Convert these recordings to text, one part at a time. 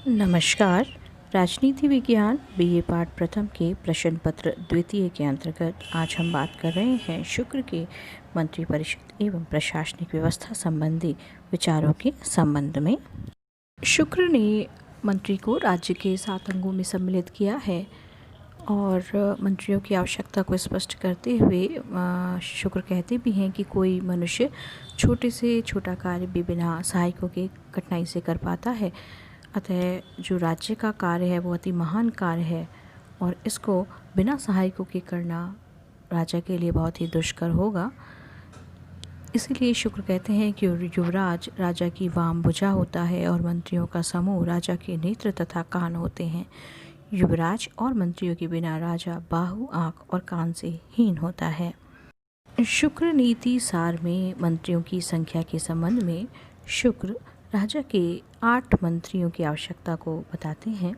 नमस्कार। राजनीति विज्ञान बीए पाठ प्रथम के प्रश्न पत्र द्वितीय के अंतर्गत आज हम बात कर रहे हैं शुक्र के मंत्रिपरिषद एवं प्रशासनिक व्यवस्था संबंधी विचारों के संबंध में। शुक्र ने मंत्री को राज्य के 7 अंगों में सम्मिलित किया है और मंत्रियों की आवश्यकता को स्पष्ट करते हुए शुक्र कहते भी हैं कि कोई मनुष्य छोटे से छोटा कार्य भी बिना सहायकों के कठिनाई से कर पाता है। अतः जो राज्य का कार्य है वो अति महान कार्य है और इसको बिना सहायकों के करना राजा के लिए बहुत ही दुष्कर होगा। इसीलिए शुक्र कहते हैं कि युवराज राजा की वाम भुजा होता है और मंत्रियों का समूह राजा के नेत्र तथा कान होते हैं। युवराज और मंत्रियों के बिना राजा बाहु, आँख और कान से हीन होता है। शुक्र नीति सार में मंत्रियों की संख्या के संबंध में शुक्र राजा के 8 मंत्रियों की आवश्यकता को बताते हैं।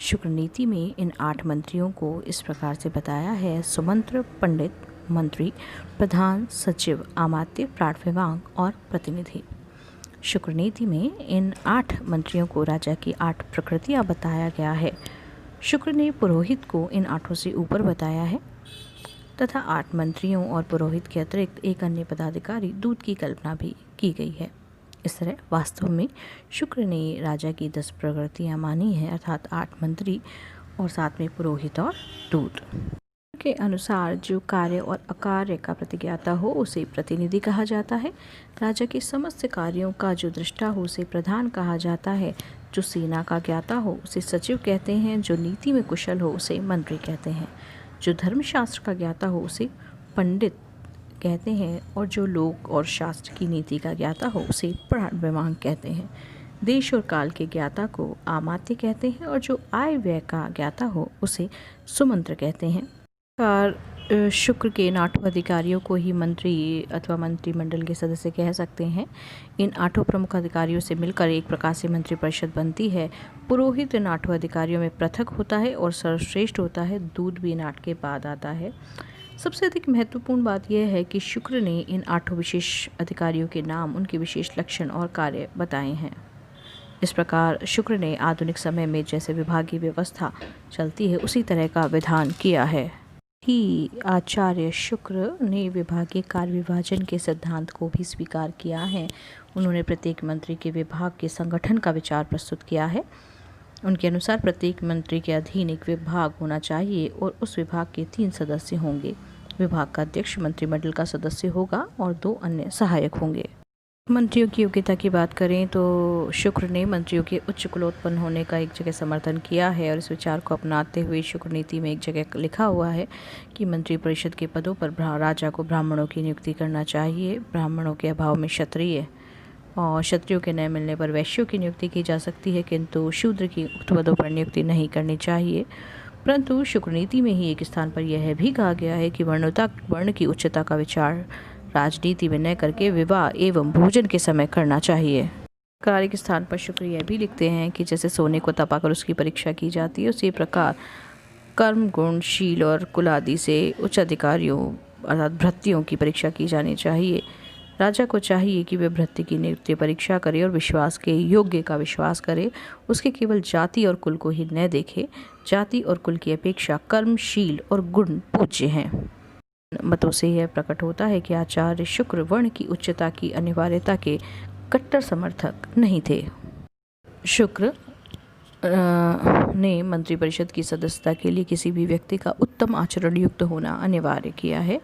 शुक्र नीति में इन 8 मंत्रियों को इस प्रकार से बताया है: सुमंत्र, पंडित, मंत्री, प्रधान, सचिव, अमात्य, प्राण और प्रतिनिधि। शुक्र नीति में इन 8 मंत्रियों को राजा की 8 प्रकृतियां बताया गया है। शुक्र ने पुरोहित को इन 8 से ऊपर बताया है तथा 8 मंत्रियों और पुरोहित के अतिरिक्त एक अन्य पदाधिकारी दूत की कल्पना भी की गई है। इस तरह वास्तव में शुक्र ने राजा की 10 प्रकृतियाँ मानी हैं, अर्थात 8 मंत्री और साथ में पुरोहित और दूत। के अनुसार जो कार्य और अकार्य का प्रतिज्ञाता हो उसे प्रतिनिधि कहा जाता है। राजा के समस्त कार्यों का जो दृष्टा हो उसे प्रधान कहा जाता है। जो सेना का ज्ञाता हो उसे सचिव कहते हैं। जो नीति में कुशल हो उसे मंत्री कहते हैं। जो धर्मशास्त्र का ज्ञाता हो उसे पंडित कहते हैं और जो लोक और शास्त्र की नीति का ज्ञाता हो उसे प्राण कहते हैं। देश और काल के ज्ञाता को अमात्य कहते हैं और जो आय व्यय का ज्ञाता हो उसे सुमंत्र कहते हैं। शुक्र के इन 8 अधिकारियों को ही मंत्री अथवा मंत्रिमंडल के सदस्य कह सकते हैं। इन 8 प्रमुख अधिकारियों से मिलकर एक प्रकार से मंत्रिपरिषद बनती है। पुरोहित इन 8 अधिकारियों में पृथक होता है और सर्वश्रेष्ठ होता है। दूत भी इन 8 के बाद आता है। सबसे अधिक महत्वपूर्ण बात यह है कि शुक्र ने इन 8 विशेष अधिकारियों के नाम, उनके विशेष लक्षण और कार्य बताए हैं। इस प्रकार शुक्र ने आधुनिक समय में जैसे विभागीय व्यवस्था चलती है उसी तरह का विधान किया है। ही आचार्य शुक्र ने विभागीय कार्य विभाजन के सिद्धांत को भी स्वीकार किया है। उन्होंने प्रत्येक मंत्री के विभाग के संगठन का विचार प्रस्तुत किया है। उनके अनुसार प्रत्येक मंत्री के अधीन एक विभाग होना चाहिए और उस विभाग के 3 सदस्य होंगे। विभाग का अध्यक्ष मंत्रिमंडल का सदस्य होगा और 2 अन्य सहायक होंगे। मंत्रियों की योग्यता की बात करें तो शुक्र ने मंत्रियों के उच्च कुलोत्पन्न होने का एक जगह समर्थन किया है और इस विचार को अपनाते हुए शुक्र नीति में एक जगह लिखा हुआ है कि मंत्रिपरिषद के पदों पर राजा को ब्राह्मणों की नियुक्ति करना चाहिए। ब्राह्मणों के अभाव में क्षत्रिय और क्षत्रियों के न मिलने पर वैश्यों की नियुक्ति की जा सकती है, किंतु शूद्र की उक्त पदों पर नियुक्ति नहीं करनी चाहिए। परंतु शुक्र नीति में ही एक स्थान पर यह भी कहा गया है कि वर्ण की उच्चता का विचार राजनीति में न करके विवाह एवं भोजन के समय करना चाहिए। कार्य के स्थान पर शुक्र यह भी लिखते हैं कि जैसे सोने को तपाकर उसकी परीक्षा की जाती है उसी प्रकार कर्म, गुण, शील और कुल आदि से उच्च अधिकारियों अर्थात भृत्यों की परीक्षा की जानी चाहिए। राजा को चाहिए कि वह भृत्य की नियुक्ति परीक्षा करे और विश्वास के योग्य का विश्वास करे। उसके केवल जाति और कुल को ही न देखे। जाति और कुल की अपेक्षा कर्म, शील और गुण पूज्य हैं। मतों से यह प्रकट होता है कि आचार्य शुक्र वर्ण की उच्चता की अनिवार्यता के कट्टर समर्थक नहीं थे। शुक्र ने मंत्रिपरिषद की सदस्यता के लिए किसी भी व्यक्ति का उत्तम आचरण युक्त होना अनिवार्य किया है।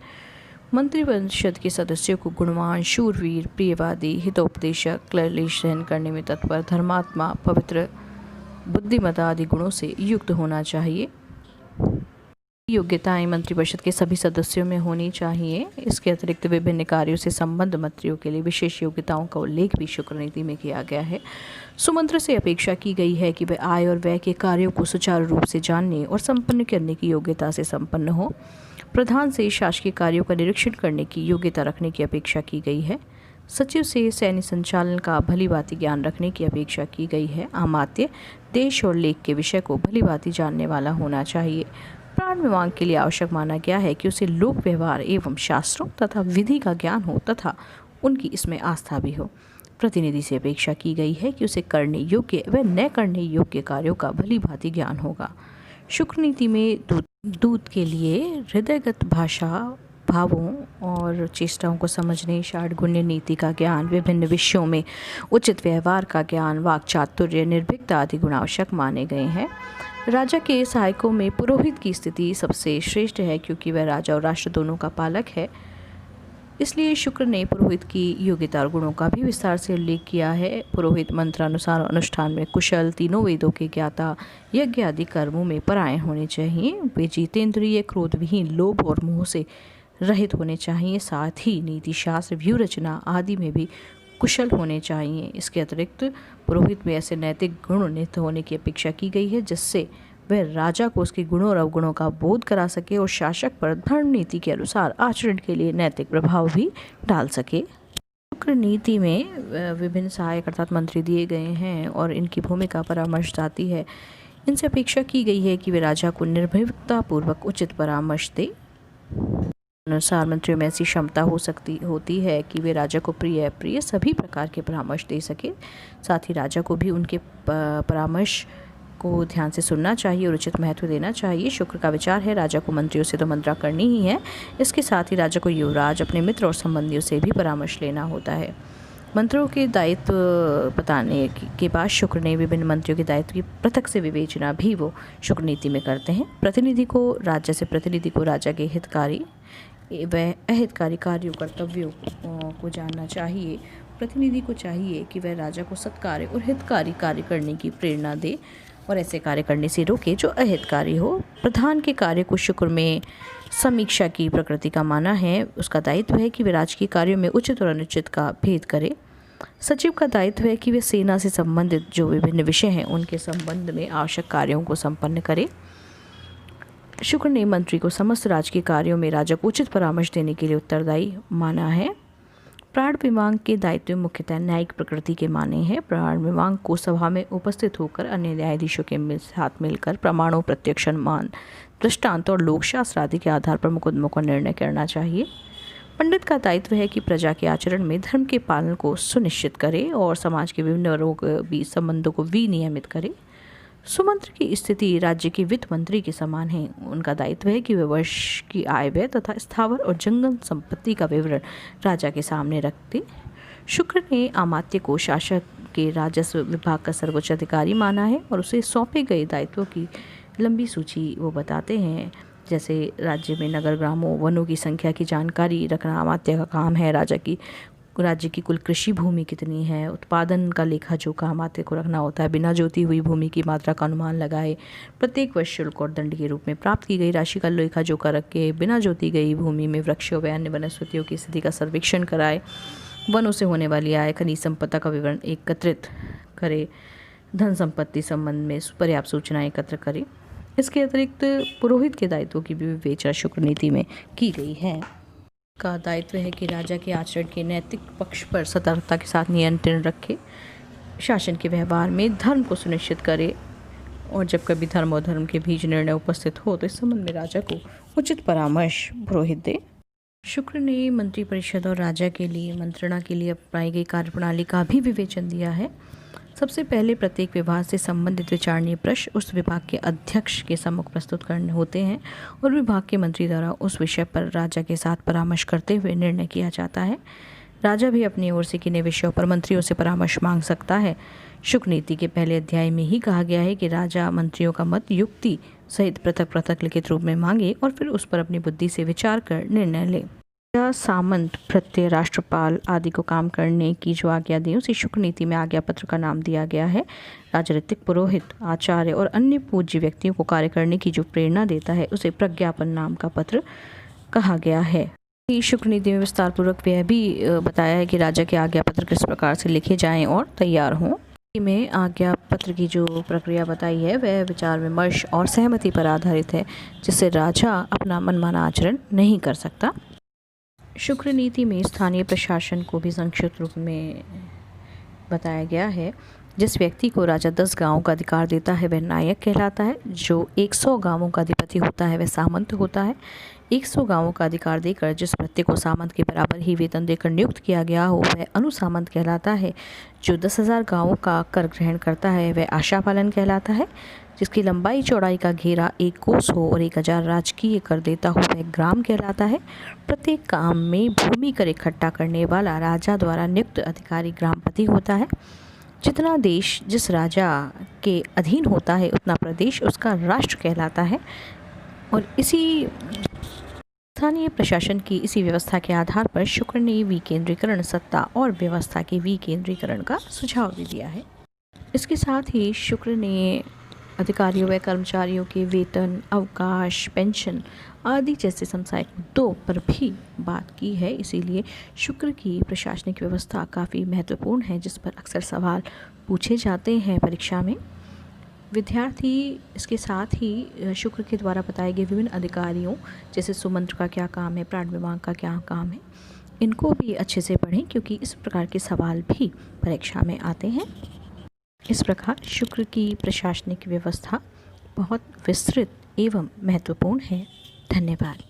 मंत्रिपरिषद के सदस्यों को गुणवान, शूरवीर, प्रियवादी, हितोपदेशक, क्लेश सहन करने में तत्पर, धर्मात्मा, पवित्र, बुद्धिमता आदि गुणों से युक्त होना चाहिए। योग्यताएं मंत्रिपरिषद के सभी सदस्यों में होनी चाहिए। इसके अतिरिक्त विभिन्न कार्यों से संबद्ध मंत्रियों के लिए विशेष योग्यताओं का उल्लेख भी शुक्र नीति में किया गया है। सुमंत्र से अपेक्षा की गई है कि वह आय और व्यय के कार्यों को सुचारू रूप से जानने और संपन्न करने की योग्यता से संपन्न हो। प्रधान से शासकीय कार्यों का निरीक्षण करने की योग्यता रखने की अपेक्षा की गई है। सचिव से सैन्य संचालन का भलीभांति ज्ञान रखने की अपेक्षा की गई है। अमात्य देश और लेख के विषय को भलीभांति जानने वाला होना चाहिए। प्राण के लिए आवश्यक माना गया है कि उसे लोक व्यवहार एवं शास्त्रों तथा विधि का ज्ञान हो तथा उनकी इसमें आस्था भी हो। प्रतिनिधि से अपेक्षा की गई है कि उसे करने योग्य व न करने योग्य कार्यों का भली भांति ज्ञान होगा। शुक्र नीति में दूत के लिए हृदयगत भाषा, भावों और चेष्टाओं को समझने, षाड्गुण्य नीति का ज्ञान, विभिन्न विषयों में उचित व्यवहार का ज्ञान, वाक्चातुर्य, निर्भीकता आदि गुण आवश्यक माने गए हैं। राजा के सहायकों में पुरोहित की स्थिति सबसे श्रेष्ठ है, क्योंकि वह राजा और राष्ट्र दोनों का पालक है। इसलिए शुक्र ने पुरोहित की योग्यता और गुणों का भी विस्तार से उल्लेख किया है। पुरोहित मंत्रानुसार अनुष्ठान में कुशल, तीनों वेदों के ज्ञाता, यज्ञ आदि कर्मों में परायण होने चाहिए। वे जितेंद्रिय, क्रोध विहीन, लोभ और मोह से रहित होने चाहिए। साथ ही नीति शास्त्र, व्यू रचना आदि में भी कुशल होने चाहिए। इसके अतिरिक्त पुरोहित में ऐसे नैतिक गुण निहित होने की अपेक्षा की गई है जिससे वह राजा को उसके गुणों और अवगुणों का बोध करा सके और शासक पर धर्म नीति के अनुसार आचरण के लिए नैतिक प्रभाव भी डाल सके। शुक्र नीति में विभिन्न सहायक अर्थात मंत्री दिए गए हैं और इनकी भूमिका परामर्श आती है। इनसे अपेक्षा की गई है कि वे राजा को निर्भीकता पूर्वक उचित परामर्श दे। अनुसार मंत्रियों में ऐसी क्षमता होती है कि वे राजा को प्रिय सभी प्रकार के परामर्श दे सके। साथ ही राजा को भी उनके परामर्श को ध्यान से सुनना चाहिए और उचित महत्व देना चाहिए। शुक्र का विचार है राजा को मंत्रियों से तो मंत्रणा करनी ही है, इसके साथ ही राजा को युवराज, अपने मित्र और संबंधियों से भी परामर्श लेना होता है। मंत्रियों के दायित्व बताने के बाद शुक्र ने विभिन्न मंत्रियों के दायित्व की पृथक से विवेचना भी वो शुक्र नीति में करते हैं। प्रतिनिधि को राजा के हितकारी व अहितकारी कार्यों, कर्तव्यों को जानना चाहिए। प्रतिनिधि को चाहिए कि वह राजा को सत्कार्य और हितकारी कार्य करने की प्रेरणा दे और ऐसे कार्य करने से रोके जो अहितकारी हो। प्रधान के कार्य को शुक्र में समीक्षा की प्रकृति का माना है। उसका दायित्व है कि वे राजकीय कार्यों में उचित और अनुचित का भेद करे। सचिव का दायित्व है कि वे सेना से संबंधित जो विभिन्न विषय हैं उनके संबंध में आवश्यक कार्यों को संपन्न करे। शुक्र ने मंत्री को समस्त राजकीय कार्यों में राजा को उचित परामर्श देने के लिए उत्तरदायी माना है। प्राण विवांग के दायित्व मुख्यतः न्यायिक प्रकृति के माने हैं। प्राण विवांग को सभा में उपस्थित होकर अन्य न्यायाधीशों के साथ मिलकर प्रमाणों, प्रत्यक्ष अनुमान, दृष्टांत और लोकशास्त्र आदि के आधार पर मुकदमों का निर्णय करना चाहिए। पंडित का दायित्व है कि प्रजा के आचरण में धर्म के पालन को सुनिश्चित करे और समाज के विभिन्न वर्गों के बीच संबंधों को विनियमित करे। सुमंत्र की स्थिति राज्य के वित्त मंत्री के समान है। उनका दायित्व है कि वे वर्ष की आय व्यय तथा स्थावर और जंगम संपत्ति का विवरण राजा के सामने रखते। शुक्र ने अमात्य को शासक के राजस्व विभाग का सर्वोच्च अधिकारी माना है और उसे सौंपे गए दायित्वों की लंबी सूची वो बताते हैं। जैसे राज्य में नगर, ग्रामों, वनों की संख्या की जानकारी रखना अमात्य का काम है। राज्य की कुल कृषि भूमि कितनी है, उत्पादन का लेखा जोखा अमात्य को रखना होता है। बिना जोती हुई भूमि की मात्रा का अनुमान लगाए। प्रत्येक वर्ष शुल्क और दंड के रूप में प्राप्त की गई राशि का लेखा जोखा रख के बिना जोती गई भूमि में वृक्षों व अन्य वनस्पतियों की स्थिति का सर्वेक्षण कराए। वनों से होने वाली आय, खनिज संपदा का विवरण एकत्रित करे। धन संपत्ति संबंध में पर्याप्त सूचनाएं एकत्र करे। इसके अतिरिक्त पुरोहित के दायित्वों की भी विवेचना शुक्र नीति में की गई है। का दायित्व है कि राजा के आचरण के नैतिक पक्ष पर सतर्कता के साथ नियंत्रण रखे, शासन के व्यवहार में धर्म को सुनिश्चित करे और जब कभी धर्म और धर्म के बीच निर्णय उपस्थित हो तो इस संबंध में राजा को उचित परामर्श पुरोहित दे। शुक्र ने मंत्री परिषद और राजा के लिए मंत्रणा के लिए अपनाई गई कार्यप्रणाली का भी विवेचन दिया है। सबसे पहले प्रत्येक विभाग से संबंधित विचारणीय प्रश्न उस विभाग के अध्यक्ष के सम्मुख प्रस्तुत करने होते हैं और विभाग के मंत्री द्वारा उस विषय पर राजा के साथ परामर्श करते हुए निर्णय किया जाता है। राजा भी अपनी ओर से किन्हीं विषयों पर मंत्रियों से परामर्श मांग सकता है। शुक्र नीति के पहले अध्याय में ही कहा गया है कि राजा मंत्रियों का मत युक्ति सहित पृथक पृथक लिखित रूप में मांगे और फिर उस पर अपनी बुद्धि से विचार कर निर्णय ले। सामंत, भृत्य, राष्ट्रपाल आदि को काम करने की जो आज्ञा दी उसे शुक्र नीति में आज्ञा पत्र का नाम दिया गया है। राजनीतिक पुरोहित, आचार्य और अन्य पूज्य व्यक्तियों को कार्य करने की जो प्रेरणा देता है उसे प्रज्ञापन नाम का पत्र कहा गया है। शुक्र नीति में विस्तार पूर्वक यह भी बताया है कि राजा के आज्ञा पत्र किस प्रकार से लिखे जाएं और तैयार हों। में आज्ञा पत्र की जो प्रक्रिया बताई है वह विचार विमर्श और सहमति पर आधारित है, जिससे राजा अपना मनमाना आचरण नहीं कर सकता। शुक्र नीति में स्थानीय प्रशासन को भी संक्षिप्त रूप में बताया गया है। जिस व्यक्ति को राजा 10 गांवों का अधिकार देता है वह नायक कहलाता है। जो 100 गांवों का अधिपति ग्रामपति होता है वह सामंत होता है। 100 गांवों का अधिकार देकर जिस भृत्य को सामंत के बराबर ही वेतन देकर नियुक्त किया गया हो वह अनुसामंत कहलाता है। जो 10,000 गांवों का कर ग्रहण करता है वह आशापालन कहलाता है। जिसकी लंबाई चौड़ाई का घेरा 1 कोस हो और 1000 राजकीय कर देता हो वह ग्राम कहलाता है। प्रत्येक काम में भूमि कर इकट्ठा करने वाला राजा द्वारा नियुक्त अधिकारी ग्रामपति होता है। जितना देश जिस राजा के अधीन होता है उतना प्रदेश उसका राष्ट्र कहलाता है। और इसी स्थानीय प्रशासन की इसी व्यवस्था के आधार पर शुक्र ने विकेंद्रीकरण सत्ता और व्यवस्था के विकेंद्रीकरण का सुझाव भी दिया है। इसके साथ ही शुक्र ने अधिकारियों व कर्मचारियों के वेतन, अवकाश, पेंशन आदि जैसे सामाजिक मुद्दों पर भी बात की है। इसीलिए शुक्र की प्रशासनिक व्यवस्था काफ़ी महत्वपूर्ण है, जिस पर अक्सर सवाल पूछे जाते हैं परीक्षा में। विद्यार्थी इसके साथ ही शुक्र के द्वारा बताए गए विभिन्न अधिकारियों जैसे सुमंत्र का क्या काम है, प्राण विभाग का क्या काम है, इनको भी अच्छे से पढ़ें क्योंकि इस प्रकार के सवाल भी परीक्षा में आते हैं। इस प्रकार शुक्र की प्रशासनिक व्यवस्था बहुत विस्तृत एवं महत्वपूर्ण है। धन्यवाद।